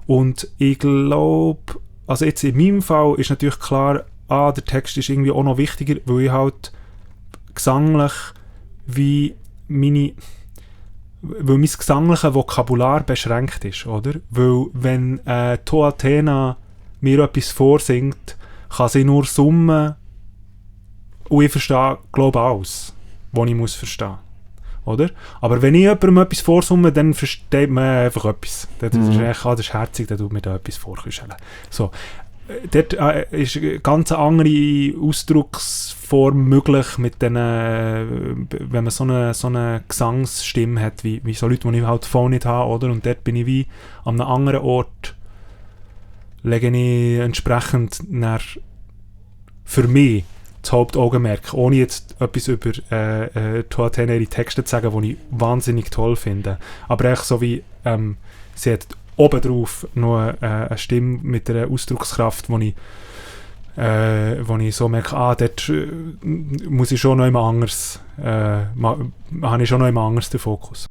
Und ich glaube, also jetzt in meinem Fall ist natürlich klar, der Text ist irgendwie auch noch wichtiger, weil ich halt gesanglich wie weil mein gesangliche Vokabular beschränkt ist, oder? Weil wenn To Athena mir etwas vorsingt, kann sie nur summen und ich verstehe, glaube ich, alles, was ich muss verstehen. Oder? Aber wenn ich jemandem etwas vorsumme, dann versteht man einfach etwas. Dann das ist herzig, dann tut mir da etwas vorkuscheln. So. Dort ist eine ganz andere Ausdrucksform möglich, mit den, wenn man so eine Gesangsstimme hat, wie so Leute, die ich halt voll nicht habe, oder? Und dort bin ich wie an einem anderen Ort, lege ich entsprechend für mich das Hauptaugenmerk, ohne jetzt etwas über To Athena ihre Texte zu sagen, die ich wahnsinnig toll finde. Aber echt so wie, sie hat obendrauf noch eine Stimme mit einer Ausdruckskraft, wo ich so merke, dort muss ich schon noch immer anders, habe ich schon noch immer anders den Fokus.